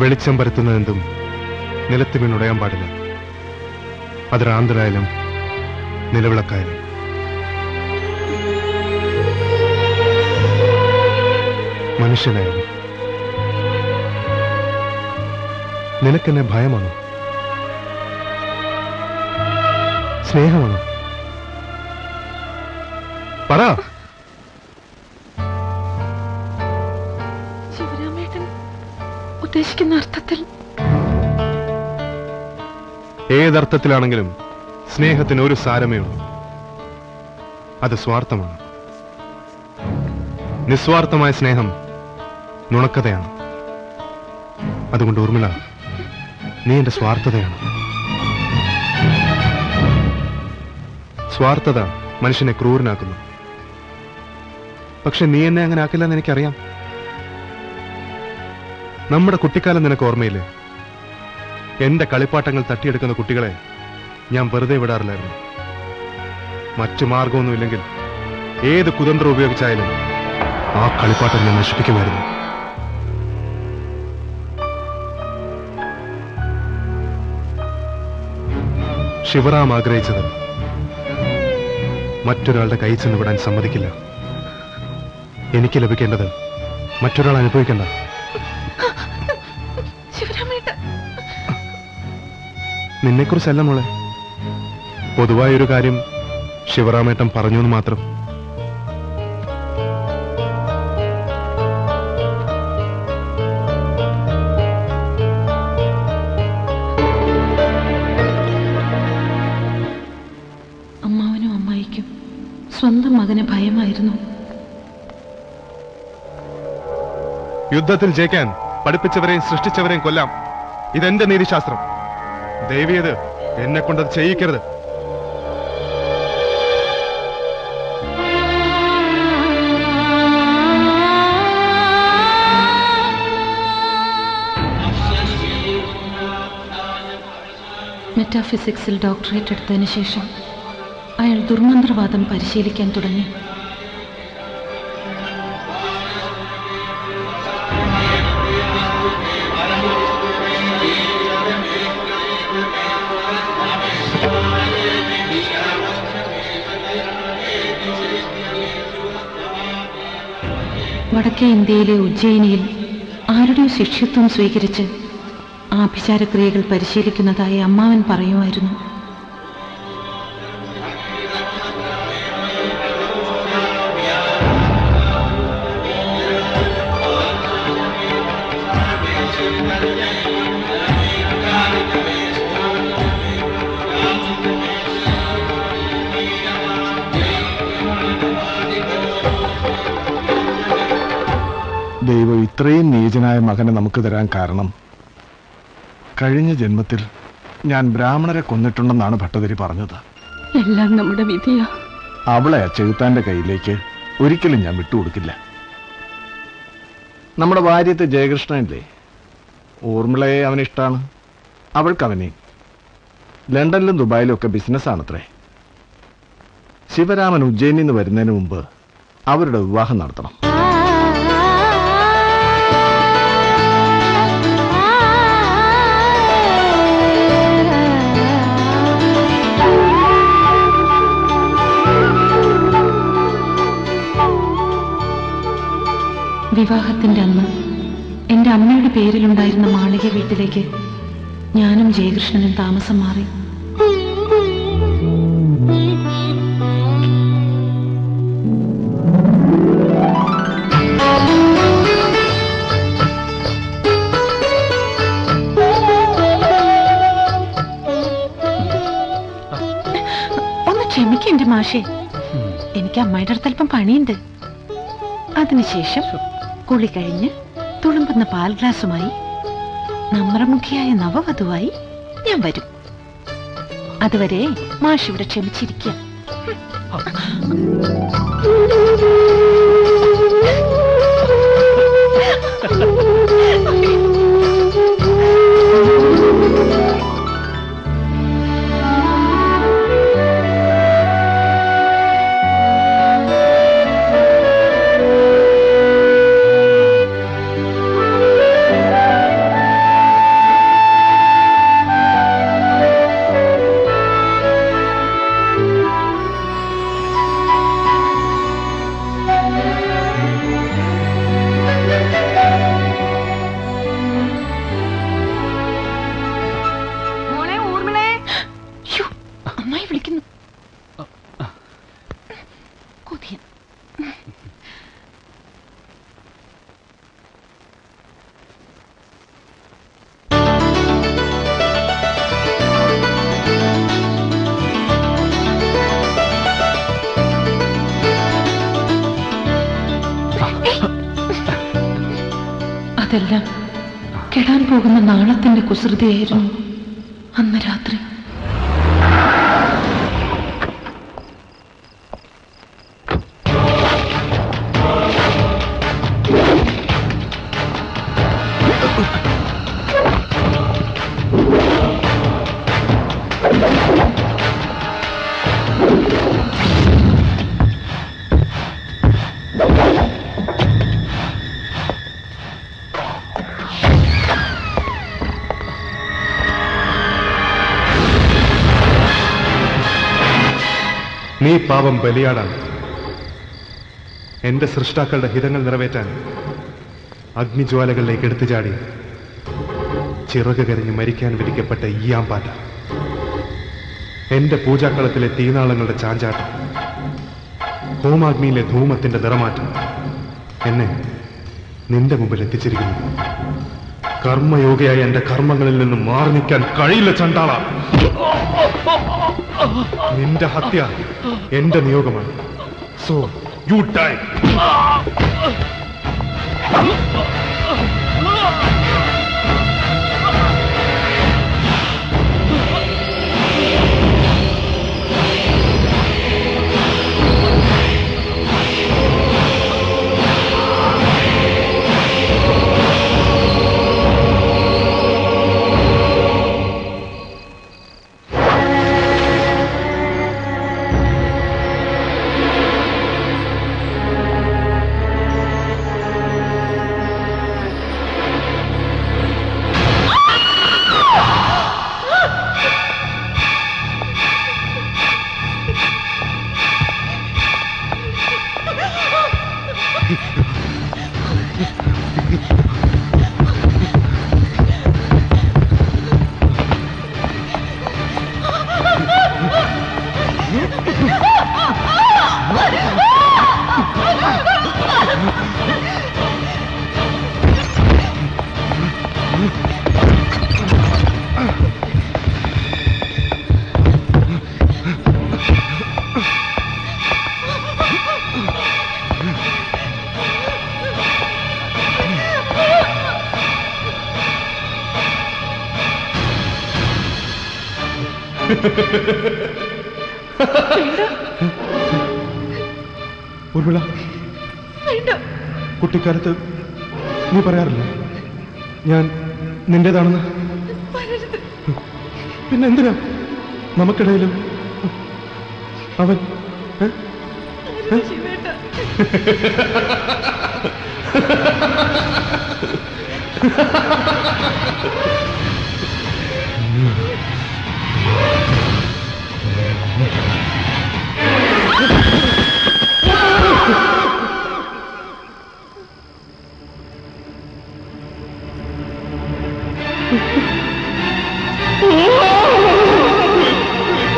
വെളിച്ചം പരത്തുന്നതെന്തും നിലത്ത് വീണുടയാൻ പാടില്ല. അത് റാന്തലായാലും നിലവിളക്കായാലും. മനുഷ്യനായാലും. നിനക്കെന്നെ ഭയമാണോ? സ്നേഹമാണോ? പറ. ഉദ്ദേശിക്കുന്ന അർത്ഥത്തിൽ. ഏതർത്ഥത്തിലാണെങ്കിലും സ്നേഹത്തിന് ഒരു സാരമേ ഉള്ളൂ. അത് സ്വാർത്ഥമാണ്. നിസ്വാർത്ഥമായ സ്നേഹം നുണക്കതയാണ്. അതുകൊണ്ട് ഊർമിള, നീ എന്റെ സ്വാർത്ഥതയാണ്. സ്വാർത്ഥത മനുഷ്യനെ ക്രൂരനാക്കുന്നു. പക്ഷെ നീ എന്നെ അങ്ങനെ ആക്കില്ലെന്ന് എനിക്കറിയാം. നമ്മുടെ കുട്ടിക്കാലം നിനക്ക് ഓർമ്മയില്ലേ? എന്റെ കളിപ്പാട്ടങ്ങൾ തട്ടിയെടുക്കുന്ന കുട്ടികളെ ഞാൻ വെറുതെ വിടാറില്ലായിരുന്നു. മറ്റു മാർഗമൊന്നുമില്ലെങ്കിൽ ഏത് കുതന്ത്രം ഉപയോഗിച്ചായാലും ആ കളിപ്പാട്ടം ഞാൻ നശിപ്പിക്കുമായിരുന്നു. ശിവറാം ആഗ്രഹിച്ചത് മറ്റൊരാളുടെ കൈ ചെന്ന് വിടാൻ സമ്മതിക്കില്ല. എനിക്ക് ലഭിക്കേണ്ടത് മറ്റൊരാൾ അനുഭവിക്കണ്ട. നിന്നെക്കുറിച്ചല്ല മോളെ, പൊതുവായൊരു കാര്യം ശിവറാമേട്ടൻ പറഞ്ഞു എന്ന് മാത്രം. അമ്മാവനും അമ്മായിക്കും സ്വന്തം മകനെ ഭയമായിരുന്നു. യുദ്ധത്തിൽ ജയിക്കാൻ പഠിപ്പിച്ചവരെയും സൃഷ്ടിച്ചവരെയും കൊല്ലാം. ഇതെന്റെ നീതിശാസ്ത്രം. ദേവിയത് എന്നെ കൊണ്ടത് ചെയ്യിക്കരുത്. മെറ്റാഫിസിക്സിൽ ഡോക്ടറേറ്റ് എടുത്തതിന് ശേഷം അയാൾ ദുർമന്ത്രവാദം പരിശീലിക്കാൻ തുടങ്ങി. വടക്കേ ഇന്ത്യയിലെ ഉജ്ജയിനിയിൽ ആരുടെയോ ശിഷ്യത്വം സ്വീകരിച്ച് ആഭിചാരക്രിയകൾ പരിശീലിക്കുന്നതായി അമ്മാവൻ പറയുമായിരുന്നു. ദൈവം ഇത്രയും നീചനായ മകനെ നമുക്ക് തരാൻ കാരണം കഴിഞ്ഞ ജന്മത്തിൽ ഞാൻ ബ്രാഹ്മണരെ കൊന്നിട്ടുണ്ടെന്നാണ് ഭട്ടതിരി പറഞ്ഞത്. എല്ലാം നമ്മുടെ വിധിയാ. അവളെ ചെകുത്താന്റെ കയ്യിലേക്ക് ഒരിക്കലും ഞാൻ വിട്ടുകൊടുക്കില്ല. നമ്മുടെ ഭാര്യത്തെ ജയകൃഷ്ണനില്ലേ, ഊർമിളയെ അവനിഷ്ടാണ്, അവൾക്കവനെ. ലണ്ടനിലും ദുബായിലും ഒക്കെ ബിസിനസ്സാണത്രേ. ശിവരാമൻ ഉജ്ജയിനിൽ നിന്ന് വരുന്നതിന് മുമ്പ് അവരുടെ വിവാഹം നടത്തണം. വിവാഹത്തിന്റെ അന്ന് എന്റെ അമ്മയുടെ പേരിലുണ്ടായിരുന്ന മാളിക വീട്ടിലേക്ക് ഞാനും ജയകൃഷ്ണനും താമസം മാറി. ഒന്ന് ക്ഷമിക്കെന്റെ മാഷേ, എനിക്ക് അമ്മയുടെ അടുത്ത് അല്പം പണിയുണ്ട്. അതിനുശേഷം കുളി കഴിഞ്ഞ് തുളുമ്പുന്ന പാൽ ഗ്ലാസുമായി നമ്രമുഖിയായ നവവധുവായി ഞാൻ വരും. അതുവരെ മാഷ് ഇവിടെ ക്ഷമിച്ചിരിക്കുക. അതെല്ലാം കെടാൻ പോകുന്ന നാളത്തിന്റെ കുസൃതിയായിരുന്നു അന്ന് രാത്രി. നീ പാവം ബലിയാടാണ്. എന്റെ സൃഷ്ടാക്കളുടെ ഹിതങ്ങൾ നിറവേറ്റാൻ അഗ്നിജ്വാലകളിലേക്ക് എടുത്തു ചാടി ചിറക് കരഞ്ഞ് മരിക്കാൻ വിധിക്കപ്പെട്ട ഈയാമ്പാറ്റ. എന്റെ പൂജാക്കളത്തിലെ തീനാളങ്ങളുടെ ചാഞ്ചാട്ടം, ഹോമാഗ്നിയിലെ ധൂമത്തിന്റെ നിറമാറ്റം എന്നെ നിന്റെ മുമ്പിൽ എത്തിച്ചിരിക്കുന്നു. കർമ്മയോഗിയായ എന്റെ കർമ്മങ്ങളിൽ നിന്നും മാറി നിൽക്കാൻ കഴിയില്ല ചണ്ടാള. നിന്റെ ഹത്യ എന്റെ നിയോഗമാണ്. So you die. ഉർമിള, കുട്ടിക്കാലത്ത് നീ പറയാറില്ല ഞാൻ നിന്റേതാണെന്ന്? പിന്നെ എന്തിനാ നമുക്കിടയിലും അവൻ? Ha ha ha!